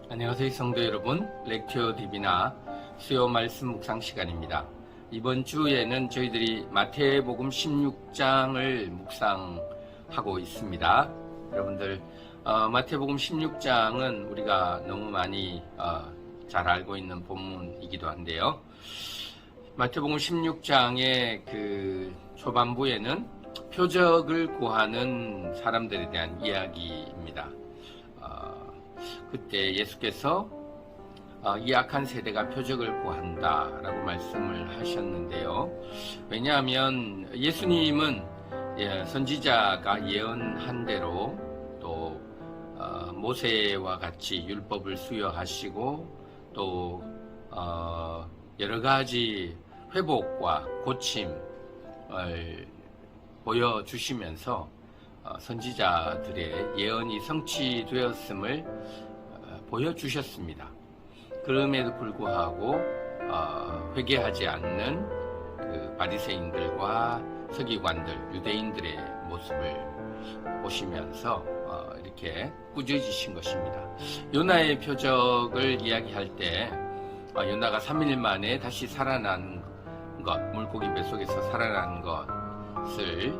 안녕하세요 성도 여러분, 렉튜어 디비나 수요 말씀 묵상 시간입니다. 이번 주에는 저희들이 마태복음 16장을 묵상하고 있습니다. 여러분들 마태복음 16장은 우리가 너무 많이 잘 알고 있는 본문이기도 한데요. 마태복음 16장의 그 초반부에는 표적을 구하는 사람들에 대한 이야기입니다. 그때 예수께서 이 악한 세대가 표적을 구한다 라고 말씀을 하셨는데요. 왜냐하면 예수님은 선지자가 예언한 대로 또 모세와 같이 율법을 수여하시고 또 여러 가지 회복과 고침을 보여주시면서 선지자들의 예언이 성취되었음을 보여주셨습니다. 그럼에도 불구하고 회개하지 않는 그 바리새인들과 서기관들, 유대인들의 모습을 보시면서 이렇게 꾸짖으신 것입니다. 요나의 표적을 이야기할 때 요나가 3일 만에 다시 살아난 것, 물고기 뱃속에서 살아난 것을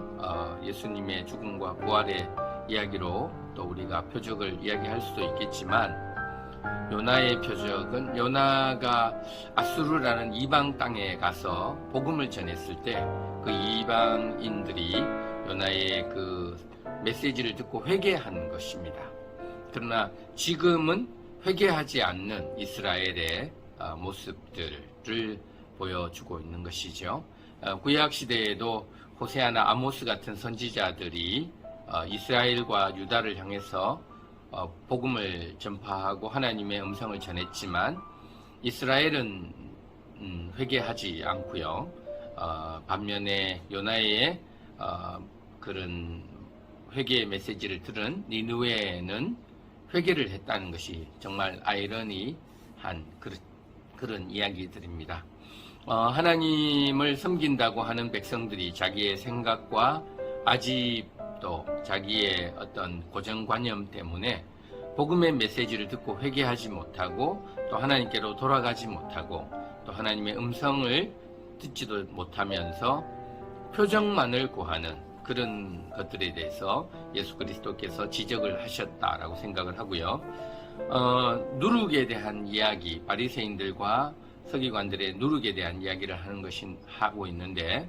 예수님의 죽음과 부활의 이야기로 또 우리가 표적을 이야기할 수도 있겠지만, 요나의 표적은 요나가 아수르라는 이방 땅에 가서 복음을 전했을 때 그 이방인들이 요나의 그 메시지를 듣고 회개하는 것입니다. 그러나 지금은 회개하지 않는 이스라엘의 모습들을 보여주고 있는 것이죠. 구약 시대에도 호세아나 아모스 같은 선지자들이 이스라엘과 유다를 향해서 복음을 전파하고 하나님의 음성을 전했지만 이스라엘은 회개하지 않고요. 반면에 요나의 그런 회개의 메시지를 들은 니느웨는 회개를 했다는 것이 정말 아이러니한 그런 이야기들입니다. 하나님을 섬긴다고 하는 백성들이 자기의 생각과 아집도 자기의 어떤 고정관념 때문에 복음의 메시지를 듣고 회개하지 못하고 또 하나님께로 돌아가지 못하고 또 하나님의 음성을 듣지도 못하면서 표적만을 구하는 그런 것들에 대해서 예수 그리스도께서 지적을 하셨다라고 생각을 하고요. 누룩에 대한 이야기, 바리새인들과 서기관들의 누룩에 대한 이야기를 하고 있는데,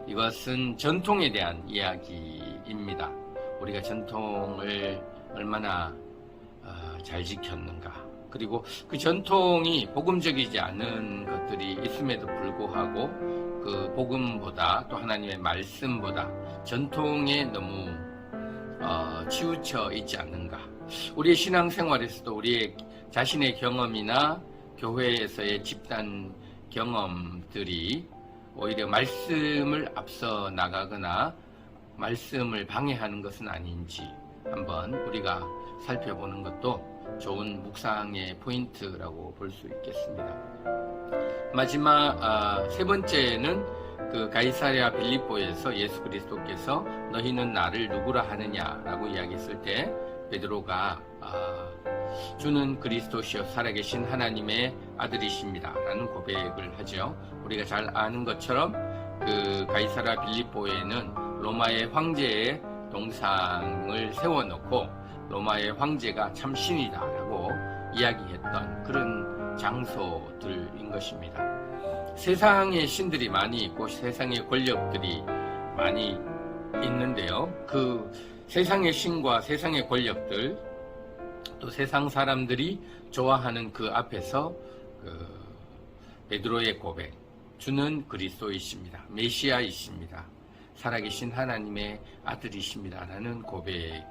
이것은 전통에 대한 이야기입니다. 우리가 전통을 얼마나 잘 지켰는가, 그리고 그 전통이 복음적이지 않은 것들이 있음에도 불구하고 그 복음보다 또 하나님의 말씀보다 전통에 너무 치우쳐 있지 않는가. 우리의 신앙생활에서도 우리의 자신의 경험이나 교회에서의 집단 경험들이 오히려 말씀을 앞서 나가거나 말씀을 방해하는 것은 아닌지 한번 우리가 살펴보는 것도 좋은 묵상의 포인트라고 볼 수 있겠습니다. 마지막 세 번째는 그 가이사랴 빌립보에서 예수 그리스도께서 너희는 나를 누구라 하느냐라고 이야기했을 때 베드로가 주는 그리스도시요 살아계신 하나님의 아들이십니다 라는 고백을 하죠. 우리가 잘 아는 것처럼 그 가이사랴 빌립보에는 로마의 황제의 동상을 세워놓고 로마의 황제가 참 신이다 라고 이야기했던 그런 장소들인 것입니다. 세상의 신들이 많이 있고 세상의 권력들이 많이 있는데요. 그 세상의 신과 세상의 권력들, 또 세상 사람들이 좋아하는 그 앞에서 그 베드로의 고백, 주는 그리스도이십니다, 메시아이십니다, 살아계신 하나님의 아들이십니다 라는 고백.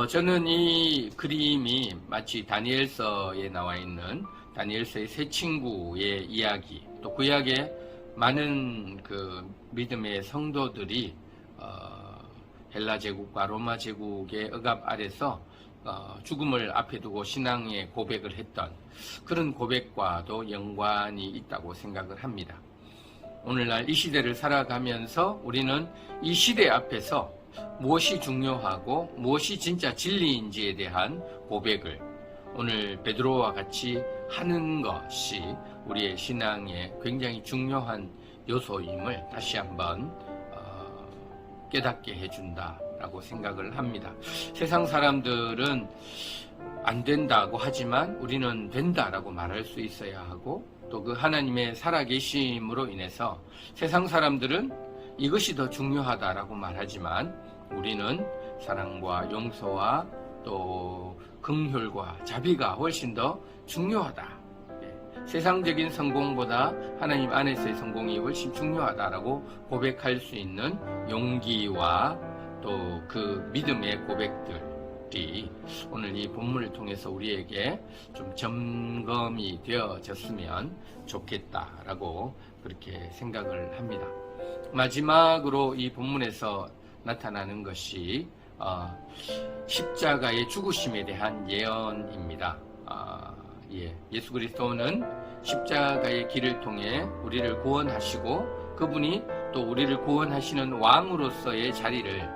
저는 이 그림이 마치 다니엘서에 나와 있는 다니엘서의 세 친구의 이야기, 또 구약의 많은 그 믿음의 성도들이 헬라 제국과 로마 제국의 억압 아래서 죽음을 앞에 두고 신앙의 고백을 했던 그런 고백과도 연관이 있다고 생각을 합니다. 오늘날 이 시대를 살아가면서 우리는 이 시대 앞에서 무엇이 중요하고 무엇이 진짜 진리인지에 대한 고백을 오늘 베드로와 같이 하는 것이 우리의 신앙에 굉장히 중요한 요소임을 다시 한번 깨닫게 해준다라고 생각을 합니다. 세상 사람들은 안 된다고 하지만 우리는 된다라고 말할 수 있어야 하고, 또 그 하나님의 살아계심으로 인해서 세상 사람들은 이것이 더 중요하다라고 말하지만 우리는 사랑과 용서와 또 긍휼과 자비가 훨씬 더 중요하다. 세상적인 성공보다 하나님 안에서의 성공이 훨씬 중요하다라고 고백할 수 있는 용기와 또 그 믿음의 고백들이 오늘 이 본문을 통해서 우리에게 좀 점검이 되어졌으면 좋겠다라고 그렇게 생각을 합니다. 마지막으로 이 본문에서 나타나는 것이 십자가의 죽으심에 대한 예언입니다. 예수 그리스도는 십자가의 길을 통해 우리를 구원하시고 그분이 또 우리를 구원하시는 왕으로서의 자리를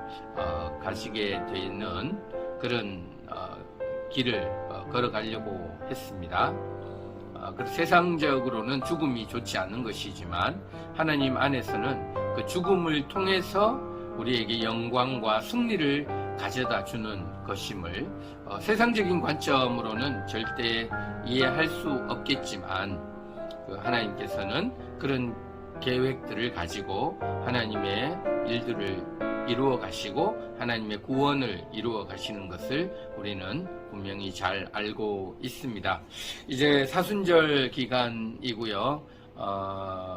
가시게 되는 그런 길을 걸어가려고 했습니다. 세상적으로는 죽음이 좋지 않은 것이지만 하나님 안에서는 그 죽음을 통해서 우리에게 영광과 승리를 가져다 주는 것임을 세상적인 관점으로는 절대 이해할 수 없겠지만 하나님께서는 그런 계획들을 가지고 하나님의 일들을 이루어 가시고 하나님의 구원을 이루어 가시는 것을 우리는 분명히 잘 알고 있습니다. 이제 사순절 기간이고요.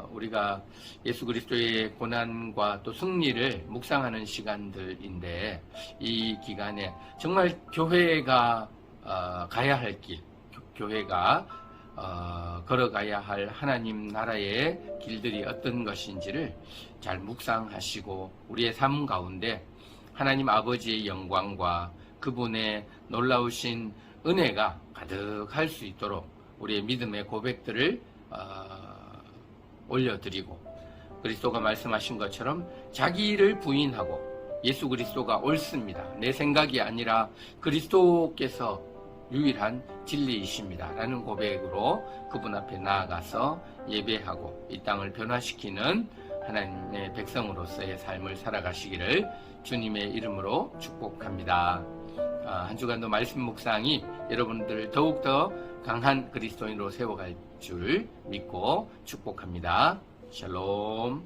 우리가 예수 그리스도의 고난과 또 승리를 묵상하는 시간들인데 이 기간에 정말 교회가 가야 할 길, 교회가 걸어가야 할 하나님 나라의 길들이 어떤 것인지를 잘 묵상하시고 우리의 삶 가운데 하나님 아버지의 영광과 그분의 놀라우신 은혜가 가득할 수 있도록 우리의 믿음의 고백들을 올려드리고 그리스도가 말씀하신 것처럼 자기를 부인하고 예수 그리스도가 옳습니다. 내 생각이 아니라 그리스도께서 유일한 진리이십니다. 라는 고백으로 그분 앞에 나아가서 예배하고 이 땅을 변화시키는 하나님의 백성으로서의 삶을 살아가시기를 주님의 이름으로 축복합니다. 한 주간도 말씀 묵상이 여러분들을 더욱더 강한 그리스도인으로 세워갈 줄 믿고 축복합니다. 샬롬.